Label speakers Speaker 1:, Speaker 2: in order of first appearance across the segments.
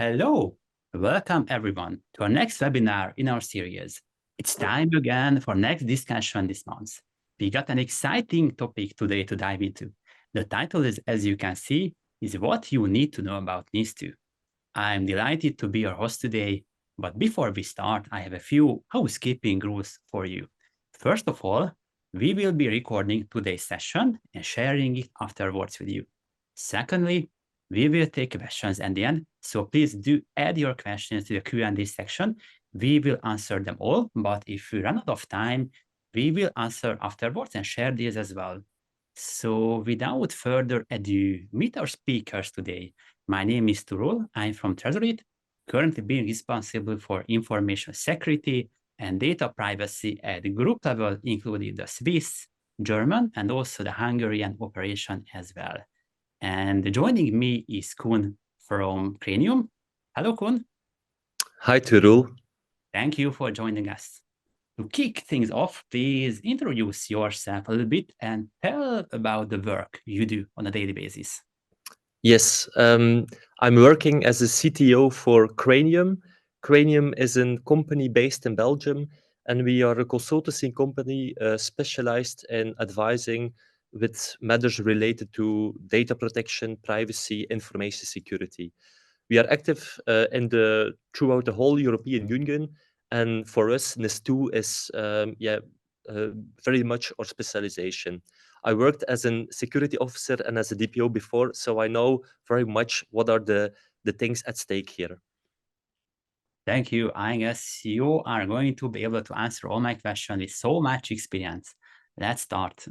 Speaker 1: Hello, welcome everyone to our next webinar in our series. It's time again for next discussion this month. We got an exciting topic today to dive into. The title is, as you can see, is what you need to know about NIS2. I'm delighted to be your host today, but before we start, I have a few housekeeping rules for you. First of all, we will be recording today's session and sharing it afterwards with you. Secondly, we will take questions at the end, so please do add your questions to the Q&A section. We will answer them all, but if we run out of time, we will answer afterwards and share these as well. So without further ado, meet our speakers today. My name is Turul. I'm from Treasury, currently being responsible for information security and data privacy at the group level, including the Swiss, German, and also the Hungarian operation as well. And joining me is Kun from Cranium. Hello, Kun.
Speaker 2: Hi, Turul.
Speaker 1: Thank you for joining us. To kick things off, please introduce yourself a little bit and tell about the work you do on a daily basis.
Speaker 2: Yes, I'm working as a CTO for Cranium. Cranium is a company based in Belgium, and we are a consultancy company specialized in advising with matters related to data protection, privacy, information security. We are active throughout the whole European Union, and for us, NIS2 is very much our specialization. I worked as a security officer and as a DPO before, so I know very much what are the things at stake here.
Speaker 1: Thank you. I guess you are going to be able to answer all my questions with so much experience. Let's start.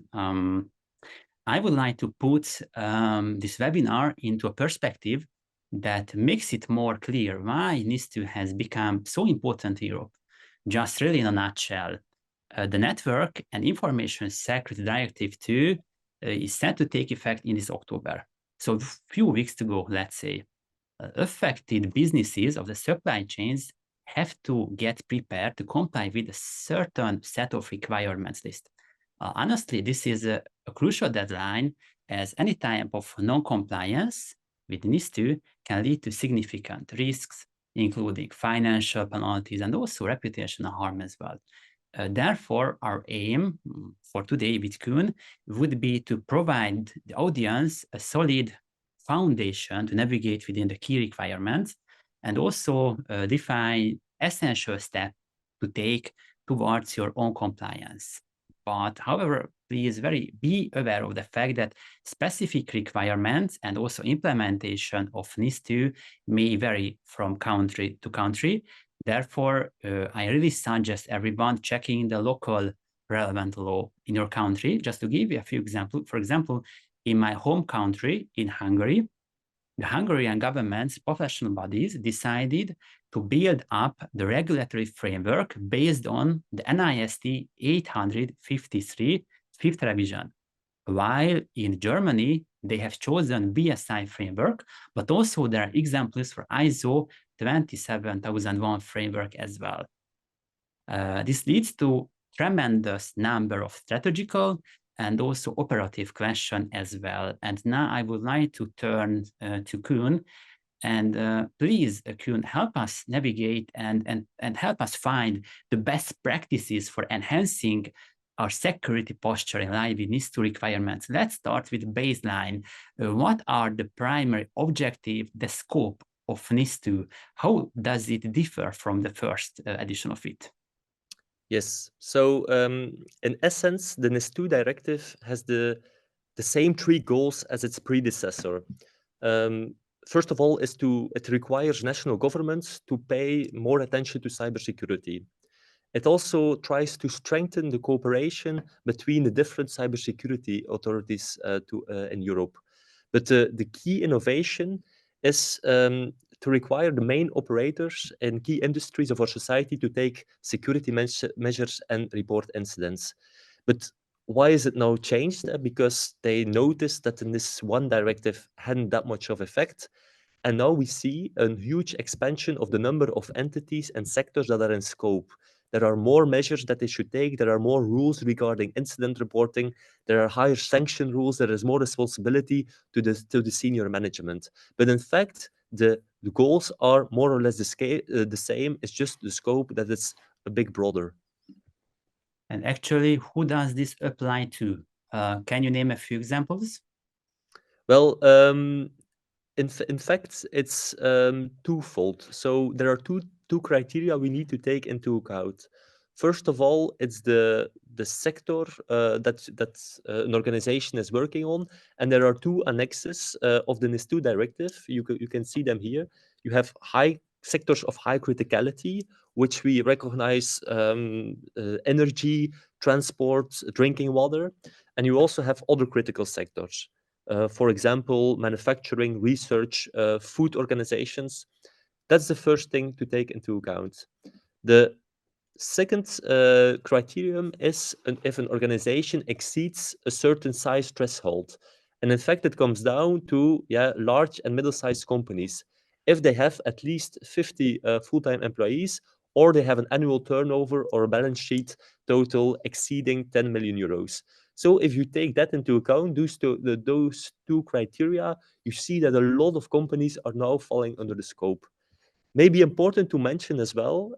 Speaker 1: I would like to put this webinar into a perspective that makes it more clear why NIS2 has become so important in Europe. Just really in a nutshell, the Network and Information Security Directive 2 is set to take effect in this October. So a few weeks to go, let's say. Affected businesses of the supply chains have to get prepared to comply with a certain set of requirements list. Honestly, this is a crucial deadline, as any type of non-compliance with NIS2 can lead to significant risks, including financial penalties and also reputational harm as well. Therefore, our aim for today with Kun would be to provide the audience a solid foundation to navigate within the key requirements and also define essential steps to take towards your own compliance. But however, please be aware of the fact that specific requirements and also implementation of NIS2 may vary from country to country. Therefore, I really suggest everyone checking the local relevant law in your country. Just to give you a few examples, for example, in my home country, in Hungary, the Hungarian government's professional bodies decided to build up the regulatory framework based on the NIS2 853 fifth revision, while in Germany, they have chosen BSI framework, but also there are examples for ISO 27001 framework as well. This leads to tremendous number of strategical and also operative question as well. And now I would like to turn to Kun. And please, Kun, help us navigate and help us find the best practices for enhancing our security posture in line with NIS2 requirements. Let's start with baseline. What are the primary objective, the scope of NIS2? How does it differ from the first edition of it?
Speaker 2: Yes. So in essence, the NIS2 directive has the same three goals as its predecessor. First of all, it requires national governments to pay more attention to cybersecurity. It also tries to strengthen the cooperation between the different cybersecurity authorities in Europe. But the key innovation is to require the main operators in key industries of our society to take security measures and report incidents. But why is it now changed? Because they noticed that in this one directive hadn't that much of effect. And now we see a huge expansion of the number of entities and sectors that are in scope. There are more measures that they should take. There are more rules regarding incident reporting. There are higher sanction rules. There is more responsibility to the senior management. But in fact, the The goals are more or less the same. It's just the scope that is a bit broader.
Speaker 1: And actually, who does this apply to? Can you name a few examples?
Speaker 2: Well, in fact, it's twofold. So there are two criteria we need to take into account. First of all, it's the sector that an organization is working on, and there are two annexes of the NIS2 directive. You can see them here. You have high sectors of high criticality, which we recognize energy, transport, drinking water, and you also have other critical sectors. For example, manufacturing, research, food organizations. That's the first thing to take into account. The second criterion is if an organization exceeds a certain size threshold. And in fact, it comes down to large and middle-sized companies. If they have at least 50 full-time employees, or they have an annual turnover or a balance sheet total exceeding 10 million euros. So if you take that into account, those two criteria, you see that a lot of companies are now falling under the scope. Maybe important to mention as well,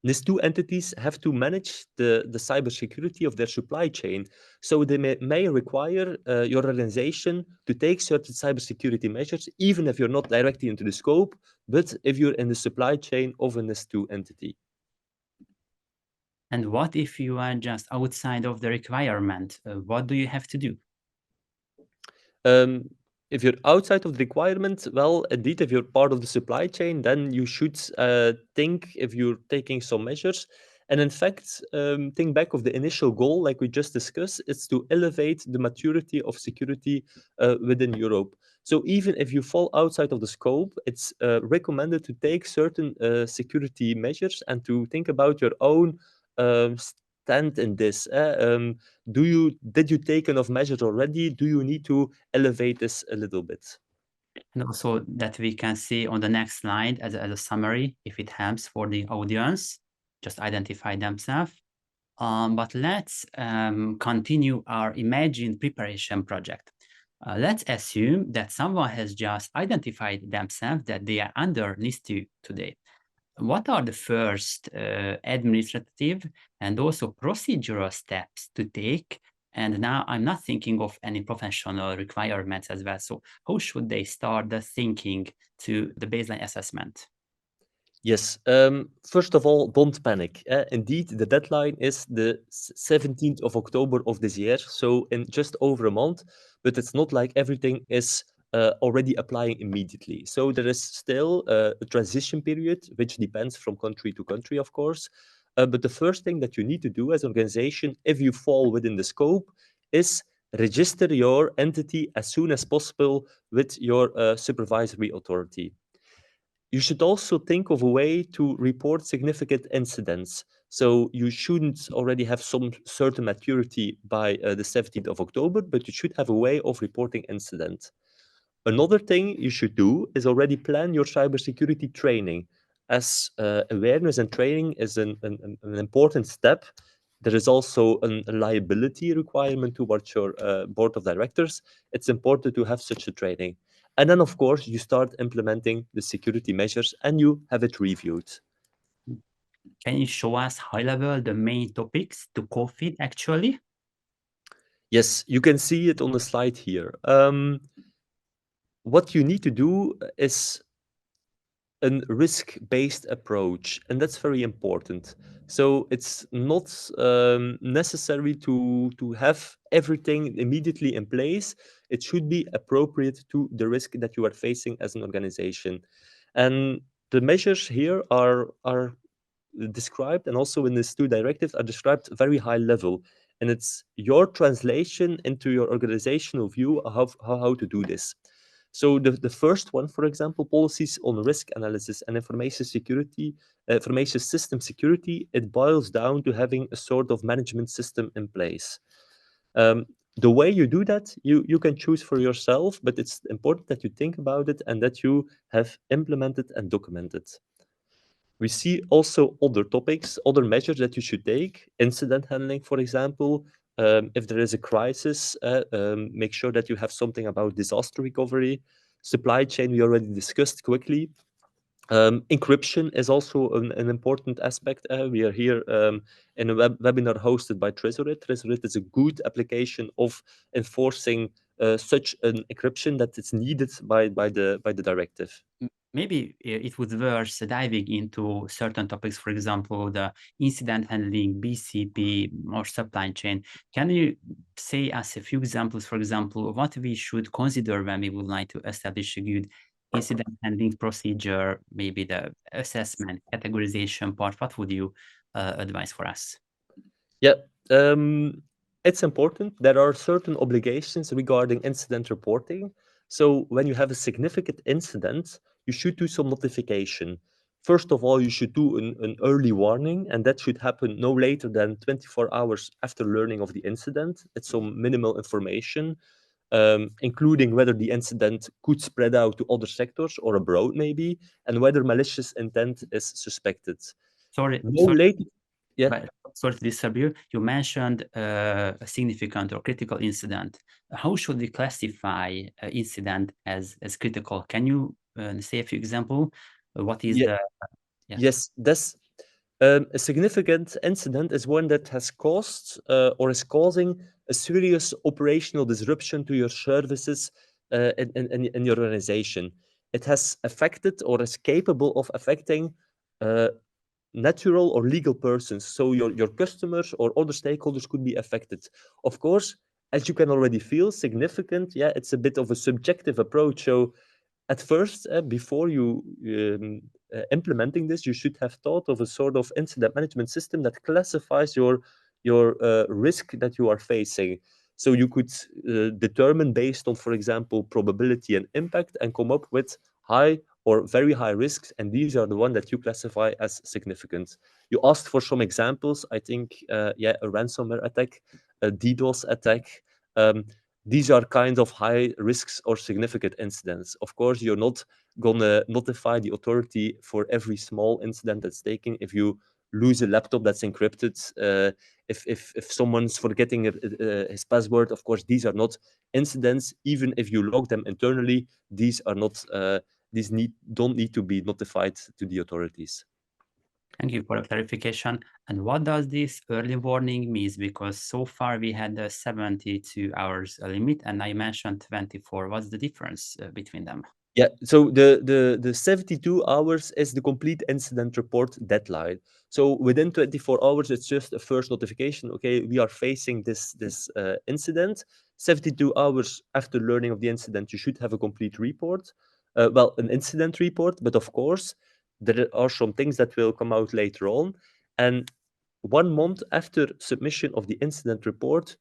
Speaker 2: these two entities have to manage the cybersecurity of their supply chain. So they may require your organization to take certain cybersecurity measures, even if you're not directly into the scope, but if you're in the supply chain of a NIS2 entity.
Speaker 1: And what if you are just outside of the requirement? What do you have to do?
Speaker 2: If you're outside of the requirement, well, indeed, if you're part of the supply chain, then you should think if you're taking some measures. And in fact, think back of the initial goal, like we just discussed, it's to elevate the maturity of security within Europe. So even if you fall outside of the scope, it's recommended to take certain security measures and to think about your own stand in this. Did you take enough measures already? Do you need to elevate this a little bit?
Speaker 1: And also that we can see on the next slide as a summary, if it helps for the audience, just identify themselves. But let's continue our imagined preparation project. Let's assume that someone has just identified themselves that they are under NIS2 today. What are the first administrative and also procedural steps to take? And now I'm not thinking of any professional requirements as well. So how should they start the thinking to the baseline assessment?
Speaker 2: Yes. First of all, don't panic. Indeed, the deadline is the 17th of October of this year, so in just over a month. But it's not like everything is already applying immediately. So there is still a transition period, which depends from country to country, of course. But the first thing that you need to do as an organization, if you fall within the scope, is register your entity as soon as possible with your supervisory authority. You should also think of a way to report significant incidents. So you shouldn't already have some certain maturity by the 17th of October, but you should have a way of reporting incidents. Another thing you should do is already plan your cybersecurity training, as awareness and training is an important step. There is also a liability requirement towards your board of directors. It's important to have such a training. And then, of course, you start implementing the security measures and you have it reviewed.
Speaker 1: Can you show us high level the main topics to COVID actually?
Speaker 2: Yes, you can see it on the slide here. What you need to do is a risk-based approach, and that's very important. So it's not necessary to have everything immediately in place. It should be appropriate to the risk that you are facing as an organization. And the measures here are described, and also in these two directives are described very high level. And it's your translation into your organizational view of how to do this. So the first one, for example, policies on risk analysis and information security, information system security, it boils down to having a sort of management system in place. The way you do that, you can choose for yourself, but it's important that you think about it and that you have implemented and documented. We see also other topics, other measures that you should take, incident handling, for example. If there is a crisis, make sure that you have something about disaster recovery. Supply chain, we already discussed quickly. Encryption is also an important aspect. We are here in a webinar hosted by Tresorit. Tresorit is a good application of enforcing such an encryption that is needed by the directive.
Speaker 1: Maybe it was worth diving into certain topics, for example, the incident handling, BCP, or supply chain. Can you say us a few examples, for example, of what we should consider when we would like to establish a good incident handling procedure, maybe the assessment, categorization part? What would you advise for us?
Speaker 2: Yeah, it's important. There are certain obligations regarding incident reporting. So when you have a significant incident, you should do some notification. First of all, you should do an early warning, and that should happen no later than 24 hours after learning of the incident. It's some minimal information, including whether the incident could spread out to other sectors or abroad, maybe, and whether malicious intent is suspected.
Speaker 1: Sorry,
Speaker 2: No later. Yeah.
Speaker 1: but sorry to disturb you. You mentioned a significant or critical incident. How should we classify an incident as critical? Can you say a few examples? What is
Speaker 2: Yeah.
Speaker 1: the yeah?
Speaker 2: Yes, that's a significant incident is one that has caused or is causing a serious operational disruption to your services in your organization. It has affected or is capable of affecting uh, natural or legal persons. So your customers or other stakeholders could be affected. Of course, as you can already feel, significant, yeah, it's a bit of a subjective approach. So at first, before you implementing this, you should have thought of a sort of incident management system that classifies your risk that you are facing. So you could determine based on, for example, probability and impact, and come up with high or very high risks, and these are the one that you classify as significant. You asked for some examples. I think, yeah, a ransomware attack, a DDoS attack. Um, these are kind of high risks or significant incidents. Of course, you're not gonna notify the authority for every small incident that's taken. If you lose a laptop that's encrypted, if someone's forgetting his password, of course, these are not incidents. Even if you log them internally, these are not. Don't need to be notified to the authorities.
Speaker 1: Thank you for the clarification. And what does this early warning means? Because so far we had the 72 hours limit, and I mentioned 24. What's the difference between them?
Speaker 2: Yeah, so the 72 hours is the complete incident report deadline. So within 24 hours, it's just a first notification. Okay, we are facing this incident. 72 hours after learning of the incident, you should have a complete report. Well, an incident report, but of course, there are some things that will come out later on. And 1 month after submission of the incident report,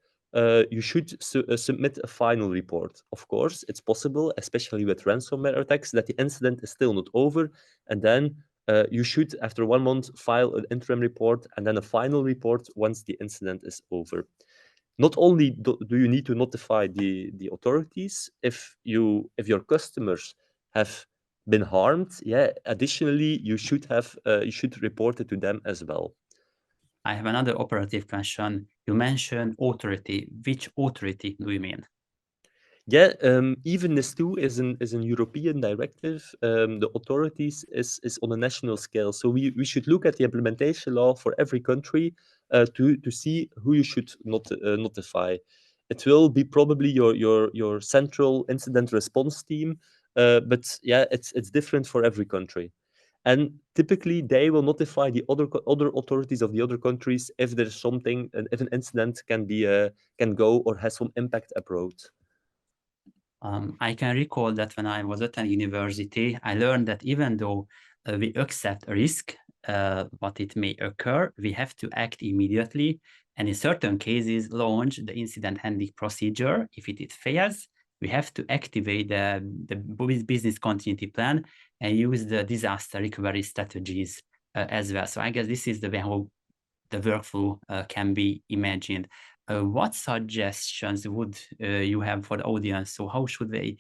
Speaker 2: you should submit a final report. Of course, it's possible, especially with ransomware attacks, that the incident is still not over, and then you should, after 1 month, file an interim report and then a final report once the incident is over. Not only do you need to notify the authorities if your customers have been harmed, yeah, additionally you should report it to them as well.
Speaker 1: I have another operative question. You mentioned authority. Which authority do you mean?
Speaker 2: Yeah, even NIS2 is an European directive. The authorities is on a national scale. So we should look at the implementation law for every country to see who you should notify. It will be probably your central incident response team, but yeah, it's different for every country. And typically, they will notify the other authorities of the other countries if there's something, if an incident can go or has some impact abroad.
Speaker 1: I can recall that when I was at an university, I learned that even though we accept a risk, what it may occur, we have to act immediately, and in certain cases, launch the incident handling procedure. If it fails, we have to activate the business continuity plan and use the disaster recovery strategies as well. So I guess this is the way how the workflow can be imagined. What suggestions would you have for the audience? So how should they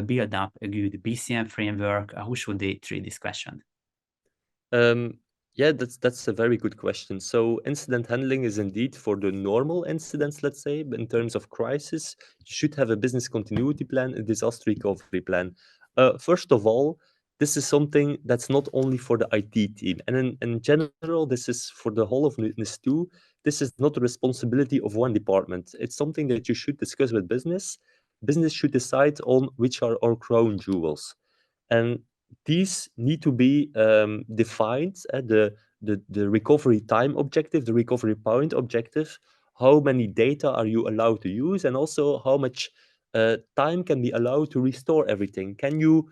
Speaker 1: build up a good BCM framework? How should they treat this question?
Speaker 2: Yeah, that's a very good question. So incident handling is indeed for the normal incidents, let's say, but in terms of crisis, you should have a business continuity plan, a disaster recovery plan. First of all, this is something that's not only for the IT team, and in general, this is for the whole of NIS2. This is not the responsibility of one department. It's something that you should discuss with business. Business should decide on which are our crown jewels, and these need to be defined. The recovery time objective, the recovery point objective. How many data are you allowed to use, and also how much time can be allowed to restore everything? Can you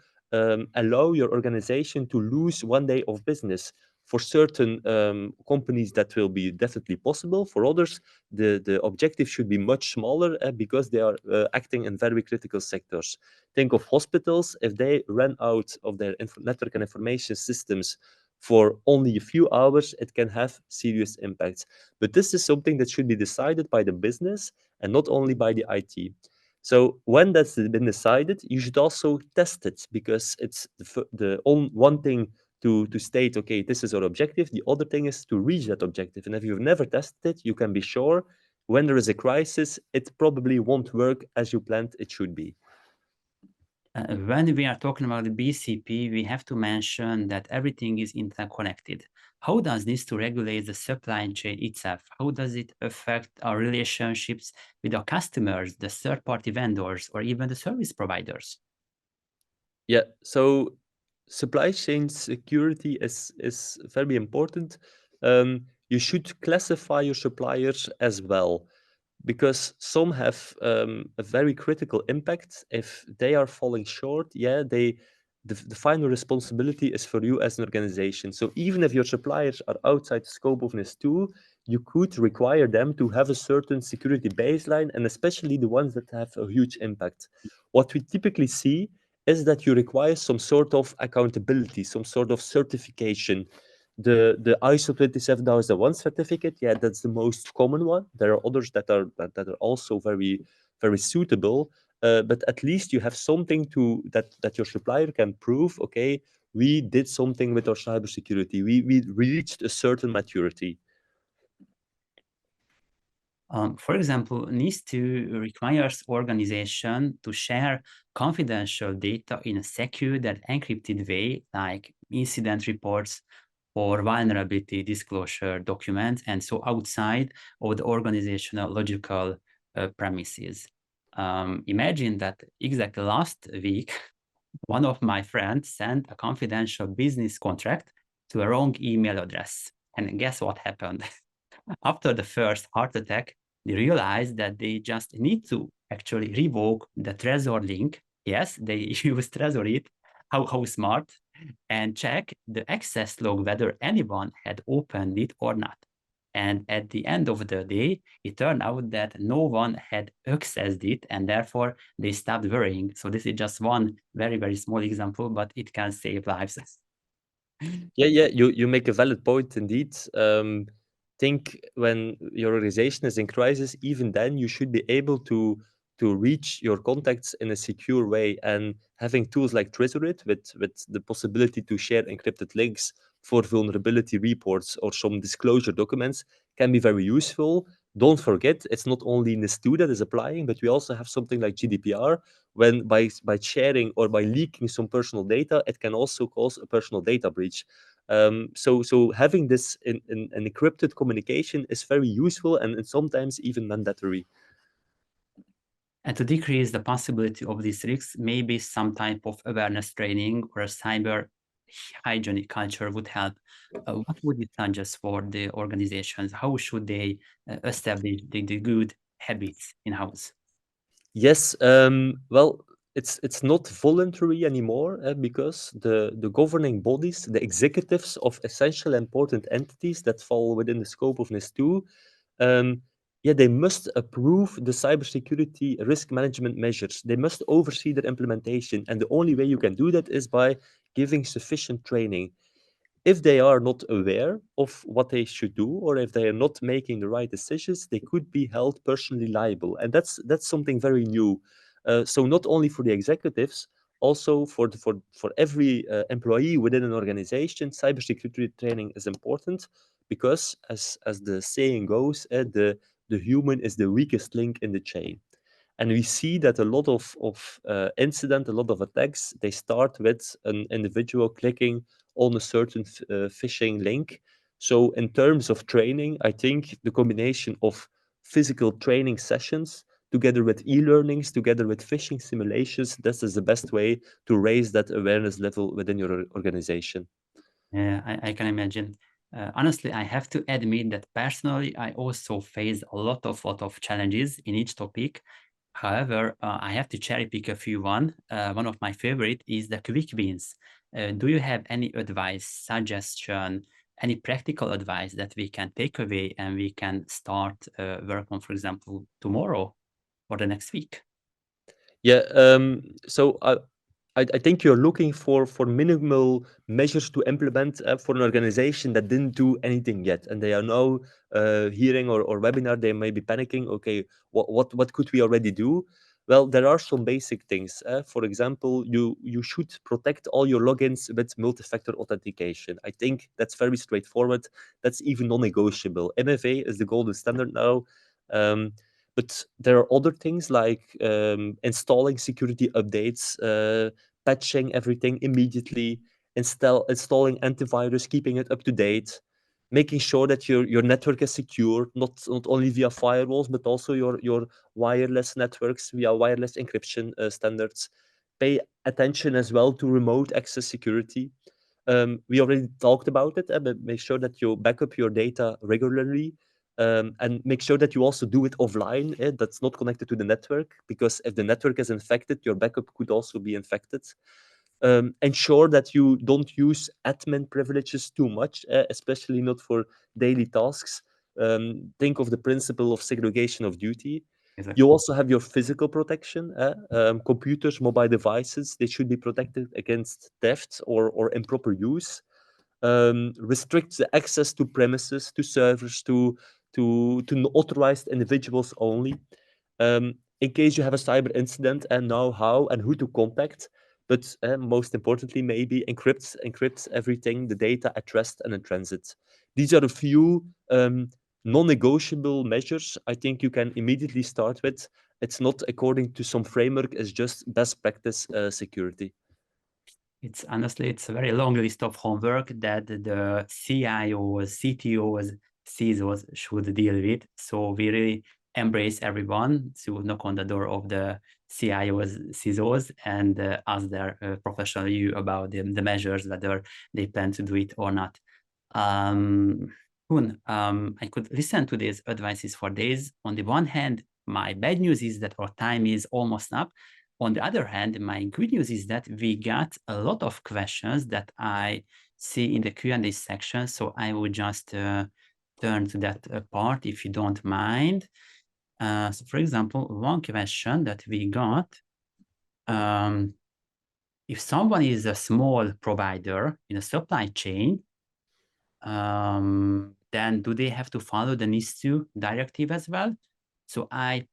Speaker 2: allow your organization to lose 1 day of business? For certain companies, that will be definitely possible. For others, the objective should be much smaller because they are acting in very critical sectors. Think of hospitals. If they ran out of their network and information systems for only a few hours, it can have serious impacts. But this is something that should be decided by the business and not only by the IT. So when that's been decided, you should also test it, because it's one thing to state, okay, this is our objective. The other thing is to reach that objective. And if you've never tested it, you can be sure when there is a crisis, it probably won't work as you planned it should be.
Speaker 1: When we are talking about the BCP, we have to mention that everything is interconnected. How does this to regulate the supply chain itself? How does it affect our relationships with our customers, the third-party vendors, or even the service providers?
Speaker 2: Yeah, so supply chain security is very important. You should classify your suppliers as well, because some have a very critical impact. If they are falling short, yeah, the final responsibility is for you as an organization. So even if your suppliers are outside the scope of NIS2, you could require them to have a certain security baseline, and especially the ones that have a huge impact. What we typically see is that you require some sort of accountability, some sort of certification. The ISO 27001 certificate, yeah, that's the most common one. There are others that are also very suitable, but at least you have something that your supplier can prove. Okay, we did something with our cybersecurity. We reached a certain maturity.
Speaker 1: For example, NIS2 requires organization to share confidential data in a secure and encrypted way, like incident reports or vulnerability disclosure documents, and so outside of the organizational logical premises. Imagine that exactly last week, one of my friends sent a confidential business contract to a wrong email address. And guess what happened? After the first heart attack, they realized that they just need to actually revoke the Trezor link. Yes, they use Trezor it. How smart. And check the access log whether anyone had opened it or not. And at the end of the day, it turned out that no one had accessed it, and therefore they stopped worrying. So this is just one very small example, but it can save lives.
Speaker 2: Yeah, you make a valid point indeed. Think when your organization is in crisis, even then you should be able to reach your contacts in a secure way. And having tools like Trezorit with the possibility to share encrypted links for vulnerability reports or some disclosure documents can be very useful. Don't forget, it's not only NIS2 that is applying, but we also have something like GDPR. When by sharing or by leaking some personal data, it can also cause a personal data breach. So having this in encrypted communication is very useful and sometimes even mandatory.
Speaker 1: And to decrease the possibility of these risks, maybe some type of awareness training or a cyber hygienic culture would help. What would you suggest for the organizations? How should they establish the good habits in-house?
Speaker 2: Yes, well, it's not voluntary anymore because the governing bodies, the executives of essential important entities that fall within the scope of NIS2, um, yeah, they must approve the cybersecurity risk management measures. They must oversee their implementation, and the only way you can do that is by giving sufficient training. If they are not aware of what they should do, or if they are not making the right decisions, they could be held personally liable, and that's something very new. So not only for the executives, also for every employee within an organization, cybersecurity training is important, because as the saying goes, the human is the weakest link in the chain. And we see that a lot of incident, a lot of attacks, they start with an individual clicking on a certain phishing link. So in terms of training, I think the combination of physical training sessions together with e-learnings, together with phishing simulations, this is the best way to raise that awareness level within your organization.
Speaker 1: Yeah, I can imagine. Honestly, I have to admit that personally, I also face a lot of challenges in each topic. However, I have to cherry pick a few one. One of my favorite is the quick wins. Do you have any advice, suggestion, any practical advice that we can take away and we can start work on, for example, tomorrow or the next week?
Speaker 2: Yeah, so I think you're looking for minimal measures to implement for an organization that didn't do anything yet, and they are now hearing or webinar. They may be panicking. Okay, what could we already do? Well, there are some basic things. For example, you should protect all your logins with multi-factor authentication. I think that's very straightforward. That's even non-negotiable. MFA is the golden standard now. Um, but there are other things like installing security updates, patching everything immediately, installing antivirus, keeping it up to date, making sure that your network is secure, not only via firewalls, but also your wireless networks via wireless encryption standards. Pay attention as well to remote access security. We already talked about it, but make sure that you back up your data regularly, and make sure that you also do it offline, that's not connected to the network, because if the network is infected, your backup could also be infected. Ensure that you don't use admin privileges too much, especially not for daily tasks. Think of the principle of segregation of duty. You
Speaker 1: Exactly.
Speaker 2: also have your physical protection. Computers, mobile devices, they should be protected against theft or improper use. Restrict the access to premises, to servers, to authorized individuals only. In case you have a cyber incident, and know how and who to contact. But most importantly, maybe encrypt everything, the data at rest and in transit. These are a few non-negotiable measures I think you can immediately start with. It's not according to some framework, it's just best practice security.
Speaker 1: It's honestly, it's a very long list of homework that the CIOs, CTOs, CISOs should deal with. So we really embrace everyone to knock on the door of the CIOs, CISOs, and ask their professional view about the measures, whether they plan to do it or not. Um, I could listen to these advices for days. On the one hand, my bad news is that our time is almost up. On the other hand, my good news is that we got a lot of questions that I see in the Q&A section. So I will just turn to that part if you don't mind. So for example, one question that we got, if someone is a small provider in a supply chain, then do they have to follow the NIS2 directive as well? So I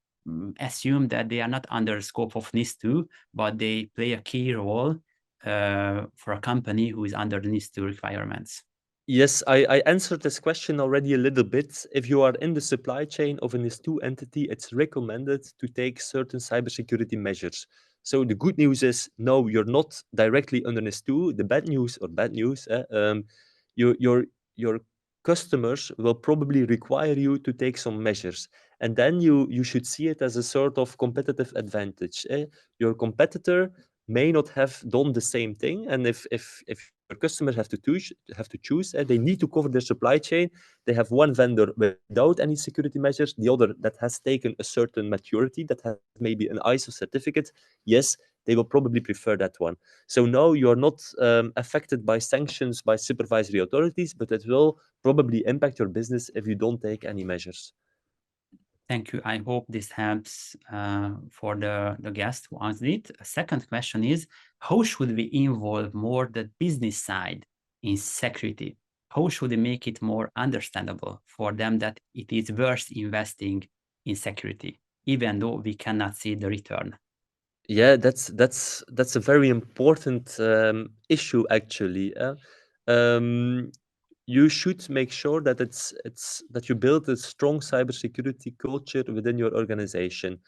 Speaker 1: assume that they are not under scope of NIS2, but they play a key role for a company who is under the NIS2 requirements.
Speaker 2: Yes, I answered this question already a little bit. If you are in the supply chain of an NIS2 entity, it's recommended to take certain cybersecurity measures. So the good news is, no, you're not directly under NIS2. The bad news, your your customers will probably require you to take some measures, and then you should see it as a sort of competitive advantage. Your competitor may not have done the same thing, and if your customers have to choose, they need to cover their supply chain. They have one vendor without any security measures, the other that has taken a certain maturity, that has maybe an ISO certificate. Yes, they will probably prefer that one. So no, you are not affected by sanctions by supervisory authorities, but it will probably impact your business if you don't take any measures.
Speaker 1: Thank you. I hope this helps for the guest who asked it. A second question is, how should we involve more the business side in security? How should we make it more understandable for them that it is worth investing in security, even though we cannot see the return?
Speaker 2: Yeah, that's a very important issue actually. You should make sure that it's that you build a strong cybersecurity culture within your organization.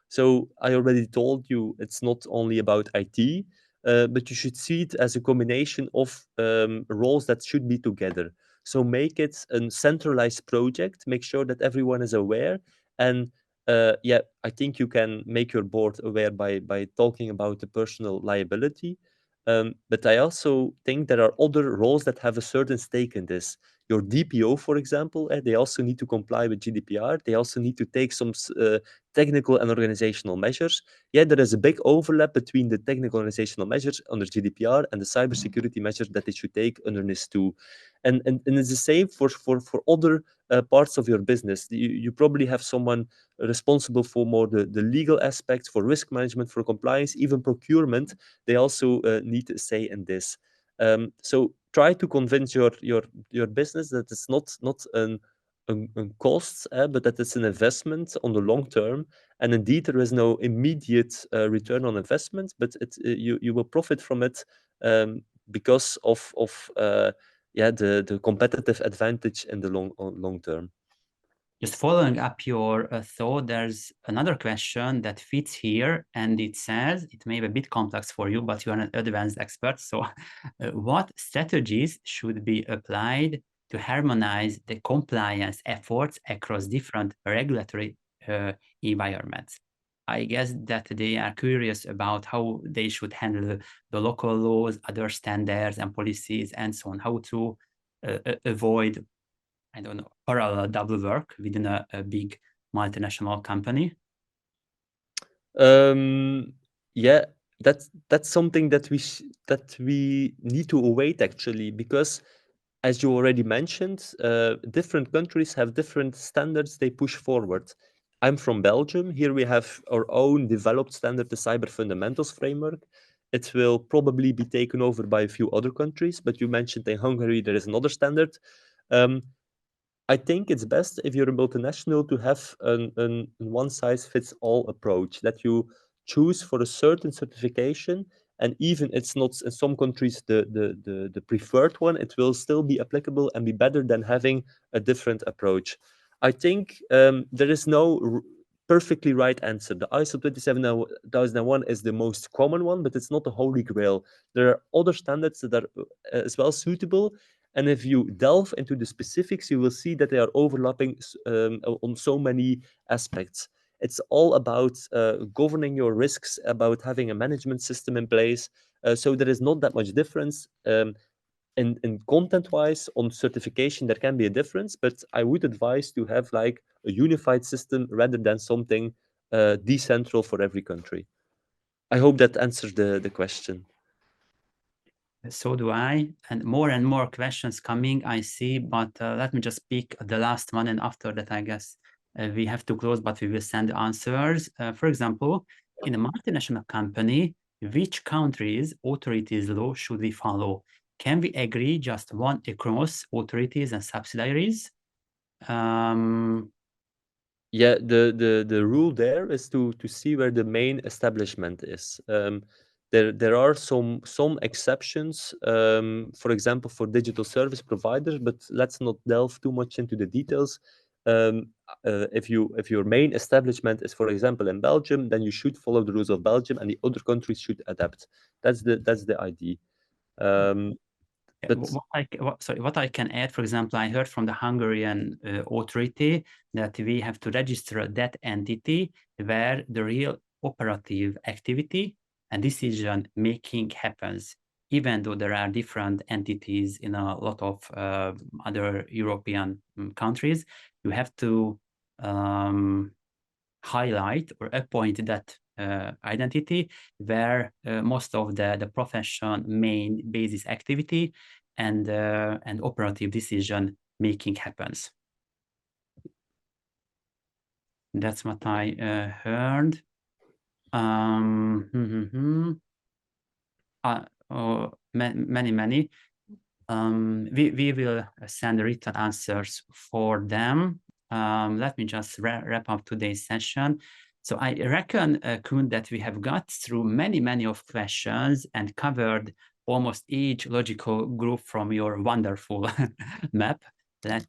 Speaker 2: So I already told you it's not only about IT, but you should see it as a combination of roles that should be together. So make it a centralized project, make sure that everyone is aware. And yeah, I think you can make your board aware by talking about the personal liability. But I also think there are other roles that have a certain stake in this. Your DPO, for example, they also need to comply with GDPR. They also need to take some technical and organizational measures. Yeah, there is a big overlap between the technical organizational measures under GDPR and the cybersecurity measures that they should take under NIS2. And it's the same for other parts of your business. You probably have someone responsible for more the legal aspects, for risk management, for compliance, even procurement. They also need to say in this. So try to convince your business that it's not a cost, but that it's an investment on the long term. And indeed, there is no immediate return on investment, but you will profit from it because of yeah, the competitive advantage in the long term.
Speaker 1: Just following up your thought, there's another question that fits here, and it says, it may be a bit complex for you, but you are an advanced expert. So what strategies should be applied to harmonize the compliance efforts across different regulatory environments? I guess that they are curious about how they should handle the local laws, other standards and policies, and so on, how to avoid, I don't know, parallel double work within a big multinational company.
Speaker 2: Yeah, that's something that we need to await actually, because as you already mentioned, different countries have different standards they push forward. I'm from Belgium. Here we have our own developed standard, the Cyber Fundamentals Framework. It will probably be taken over by a few other countries, but you mentioned in Hungary there is another standard. I think it's best if you're a multinational to have an one-size-fits-all approach, that you choose for a certain certification, and even it's not in some countries the preferred one, it will still be applicable and be better than having a different approach. I think there is no perfectly right answer. The ISO 27001 is the most common one, but it's not the holy grail. There are other standards that are as well suitable. And if you delve into the specifics, you will see that they are overlapping on so many aspects. It's all about governing your risks, about having a management system in place. So there is not that much difference. In content-wise, on certification, there can be a difference, but I would advise to have like a unified system rather than something decentral for every country. I hope that answers the question.
Speaker 1: So do I, and more questions coming, I see, but let me just pick the last one, and after that, I guess we have to close, but we will send answers. For example, in a multinational company, which countries' authorities' law should we follow? Can we agree just one across authorities and subsidiaries?
Speaker 2: Yeah, the rule there is to see where the main establishment is. There are some exceptions, for example, for digital service providers, but let's not delve too much into the details. If your main establishment is, for example, in Belgium, then you should follow the rules of Belgium, and the other countries should adapt. That's the idea. But
Speaker 1: what I can add, for example, I heard from the Hungarian authority that we have to register that entity where the real operative activity and decision making happens, even though there are different entities in a lot of other European countries. You have to highlight or appoint that identity where most of the profession main basis activity and operative decision making happens. That's what I heard. Many. We will send written answers for them. Let me just wrap up today's session. So I reckon, Koen, that we have got through many of questions and covered almost each logical group from your wonderful map, let's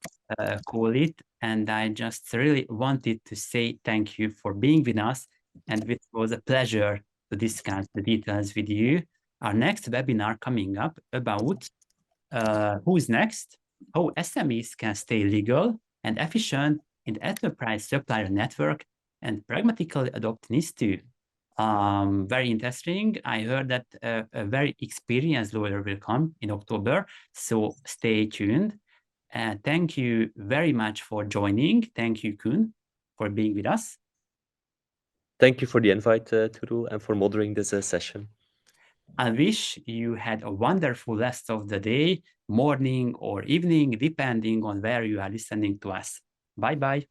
Speaker 1: call it. And I just really wanted to say thank you for being with us and it was a pleasure to discuss the details with you. Our next webinar coming up about who's next, how SMEs can stay legal and efficient in the enterprise supplier network and pragmatically adopt NIS2. Very interesting. I heard that a very experienced lawyer will come in October, so stay tuned. Thank you very much for joining. Thank you, Koen, for being with us.
Speaker 2: Thank you for the invite, Turu, and for moderating this session.
Speaker 1: I wish you had a wonderful rest of the day, morning or evening, depending on where you are listening to us. Bye-bye.